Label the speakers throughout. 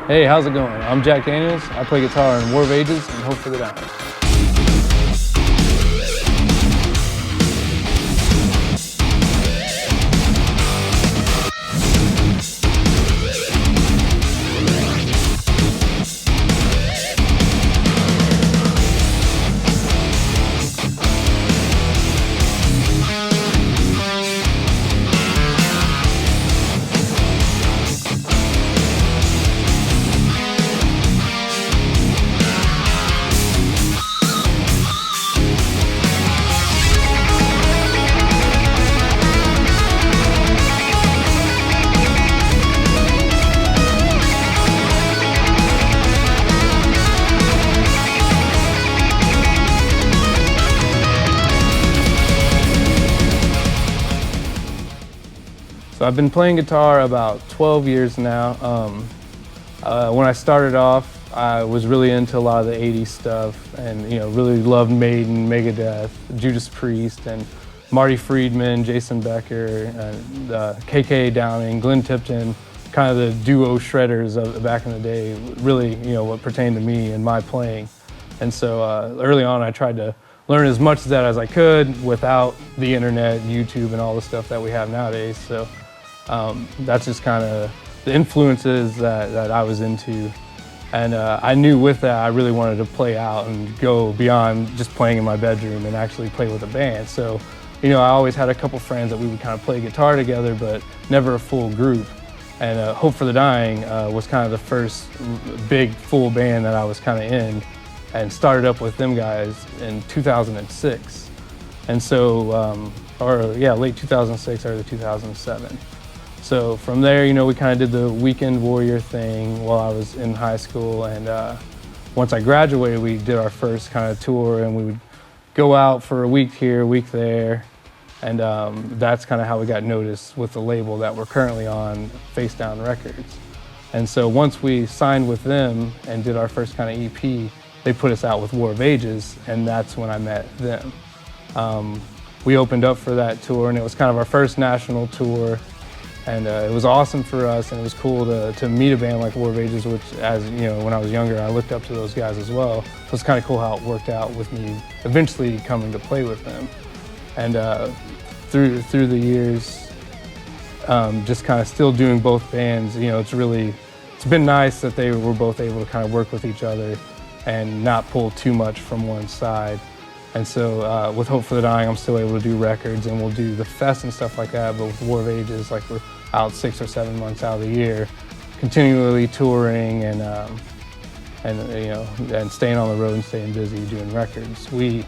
Speaker 1: Hey, how's it going? I'm Jack Daniels. I play guitar in War of Ages and Hope for the Dying. So I've been playing guitar about 12 years now. When I started off, I was really into a lot of the 80s stuff and really loved Maiden, Megadeth, Judas Priest, and Marty Friedman, Jason Becker, and KK Downing, Glenn Tipton, kind of the duo shredders of back in the day, really what pertained to me and my playing. And so early on I tried to learn as much of that as I could without the internet, YouTube, and all the stuff that we have nowadays. So that's just kind of the influences that I was into. And I knew with that I really wanted to play out and go beyond just playing in my bedroom and actually play with a band. So I always had a couple friends that we would kind of play guitar together, but never a full group. And Hope for the Dying was kind of the first big full band that I was kind of in, and started up with them guys in 2006. And so, late 2006, early 2007. So from there, we kind of did the weekend warrior thing while I was in high school. And once I graduated, we did our first kind of tour, and we would go out for a week here, a week there. And that's kind of how we got noticed with the label that we're currently on, Face Down Records. And so once we signed with them and did our first kind of EP, they put us out with War of Ages, and that's when I met them. We opened up for that tour, and it was kind of our first national tour. And it was awesome for us, and it was cool to meet a band like War of Ages, which, as when I was younger, I looked up to those guys as well. So it's kind of cool how it worked out with me eventually coming to play with them. And through the years, just kind of still doing both bands, it's been nice that they were both able to kind of work with each other and not pull too much from one side. And so with Hope for the Dying, I'm still able to do records, and we'll do the fest and stuff like that. But with War of Ages, like, we're out 6 or 7 months out of the year, continually touring and staying on the road and staying busy doing records. We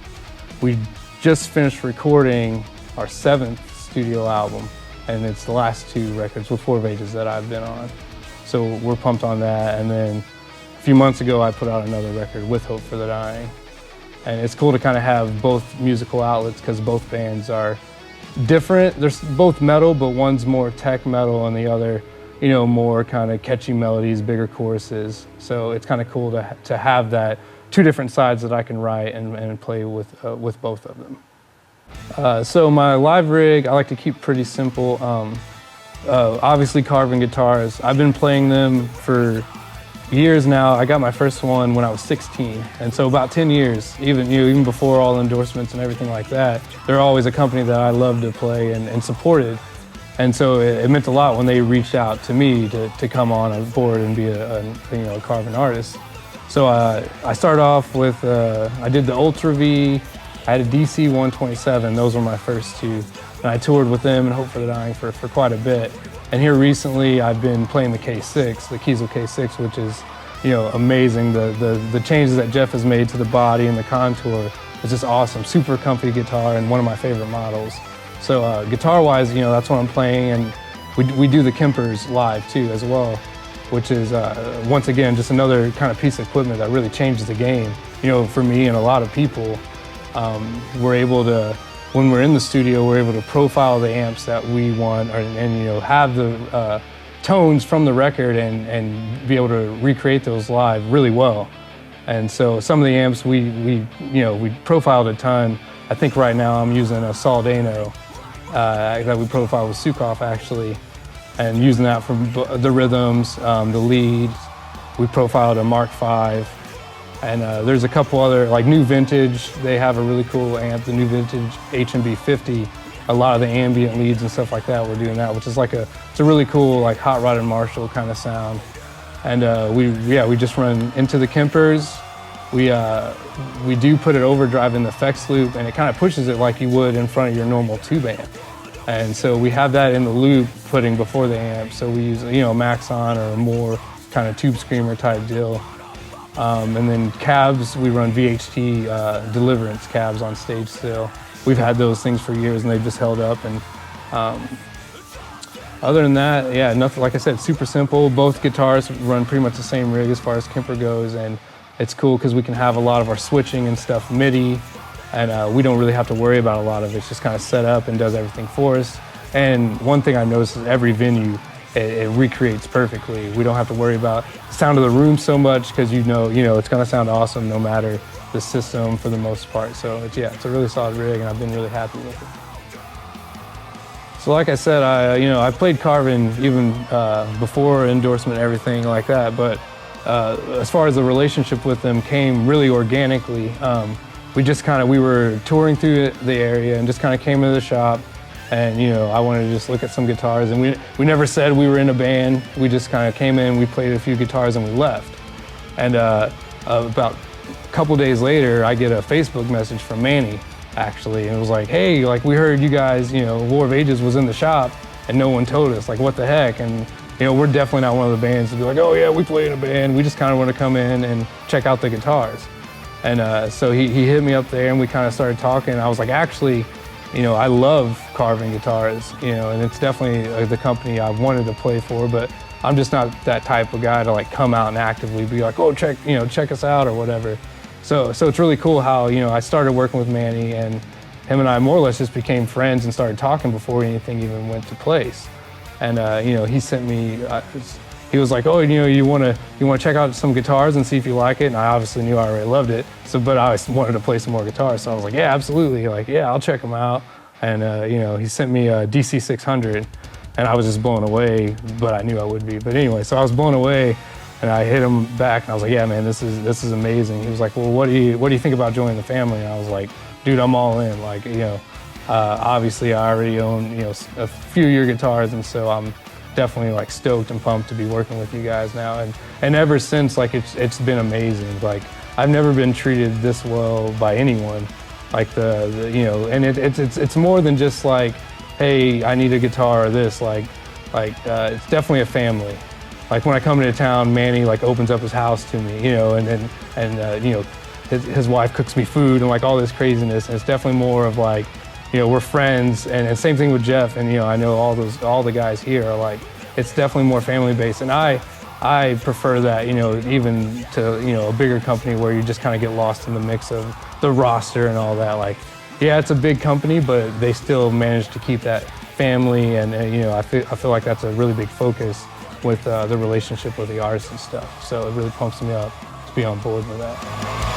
Speaker 1: just finished recording our 7th studio album, and it's the last 2 records with War of Ages that I've been on. So we're pumped on that. And then a few months ago, I put out another record with Hope for the Dying. And it's cool to kind of have both musical outlets, because both bands are different. They're both metal, but one's more tech metal and the other, more kind of catchy melodies, bigger choruses. So it's kind of cool to have that 2 different sides that I can write and play with both of them. So my live rig, I like to keep pretty simple. Obviously Carvin Guitars. I've been playing them for years now. I got my first one when I was 16, and so about 10 years, even before all endorsements and everything like that, they're always a company that I loved to play and supported. And so it meant a lot when they reached out to me to come on board and be a Carvin artist. So I started off with, I did the Ultra V, I had a DC 127, those were my first 2. And I toured with them and Hope for the Dying for quite a bit. And here recently, I've been playing the K6, the Kiesel K6, which is, amazing. The changes that Jeff has made to the body and the contour is just awesome. Super comfy guitar and one of my favorite models. So guitar-wise, that's what I'm playing, and we do the Kempers live too as well, which is once again just another kind of piece of equipment that really changes the game. For me and a lot of people, we're able to, when we're in the studio, we're able to profile the amps that we want, and have the tones from the record and be able to recreate those live really well. And so some of the amps we profiled a ton. I think right now I'm using a Soldano that we profiled with Sukoff actually, and using that for the rhythms, the leads, we profiled a Mark V. And there's a couple other, like New Vintage, they have a really cool amp, the New Vintage HMB 50. A lot of the ambient leads and stuff like that, we're doing that, which is like it's a really cool, like Hot Rod and Marshall kind of sound. And we just run into the Kempers. We do put an overdrive in the effects loop, and it kind of pushes it like you would in front of your normal tube amp. And so we have that in the loop putting before the amp. So we use, a Maxon or a more kind of tube screamer type deal. And then cabs, we run VHT Deliverance cabs on stage still. We've had those things for years and they've just held up. And other than that, yeah, nothing, like I said, super simple. Both guitars run pretty much the same rig as far as Kemper goes, and it's cool because we can have a lot of our switching and stuff MIDI, and we don't really have to worry about a lot of it. It's just kind of set up and does everything for us. And one thing I've noticed is every venue, it recreates perfectly. We don't have to worry about the sound of the room so much because it's going to sound awesome no matter the system for the most part. So it's a really solid rig, and I've been really happy with it. So like I said, I played Carvin even before endorsement, everything like that. But as far as the relationship with them came really organically. We were touring through the area and just kind of came into the shop. And I wanted to just look at some guitars, and we never said we were in a band. We just kind of came in, we played a few guitars, and we left. And about a couple days later, I get a Facebook message from Manny, actually, and it was like, hey, like we heard you guys, War of Ages was in the shop, and no one told us. Like, what the heck? And we're definitely not one of the bands to be like, oh yeah, we play in a band. We just kind of want to come in and check out the guitars. And so he hit me up there, and we kind of started talking. I was like, actually, I love Carvin Guitars, and it's definitely the company I wanted to play for, but I'm just not that type of guy to like come out and actively be like, oh, check us out or whatever. So it's really cool how, I started working with Manny, and him and I more or less just became friends and started talking before anything even went to place. And, he sent me, he was like, oh, you want to check out some guitars and see if you like it? And I obviously knew I already loved it. But I wanted to play some more guitars. So I was like, yeah, absolutely. Like, yeah, I'll check them out. And, he sent me a DC 600, and I was just blown away, but I knew I would be. But anyway, so I was blown away, and I hit him back, and I was like, yeah, man, this is amazing. He was like, well, what do you think about joining the family? And I was like, dude, I'm all in. Like, obviously I already own, a few of your guitars, and so I'm definitely like stoked and pumped to be working with you guys now. And ever since, like, it's been amazing. Like, I've never been treated this well by anyone. Like and it's more than just like, hey, I need a guitar or this. It's definitely a family. Like, when I come into town, Manny like opens up his house to me, his wife cooks me food and like all this craziness. And it's definitely more of like, we're friends, and same thing with Jeff. And I know all the guys here are like, it's definitely more family based. And I prefer that, even to a bigger company where you just kind of get lost in the mix of the roster and all that. Like, yeah, it's a big company, but they still manage to keep that family. And I feel like that's a really big focus with the relationship with the artists and stuff. So it really pumps me up to be on board with that.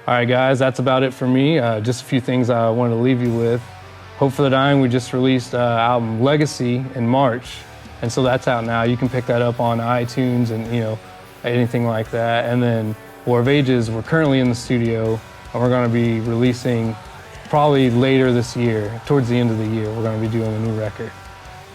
Speaker 1: All right, guys, that's about it for me. Just a few things I wanted to leave you with. Hope for the Dying, we just released album Legacy in March, and so that's out now. You can pick that up on iTunes and anything like that. And then War of Ages, we're currently in the studio, and we're going to be releasing probably later this year, towards the end of the year. We're going to be doing a new record.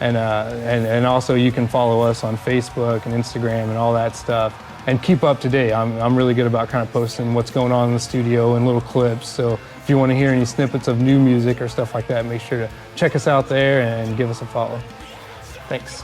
Speaker 1: And also you can follow us on Facebook and Instagram and all that stuff, and keep up to date. I'm really good about kind of posting what's going on in the studio and little clips. So if you want to hear any snippets of new music or stuff like that, make sure to check us out there and give us a follow. Thanks.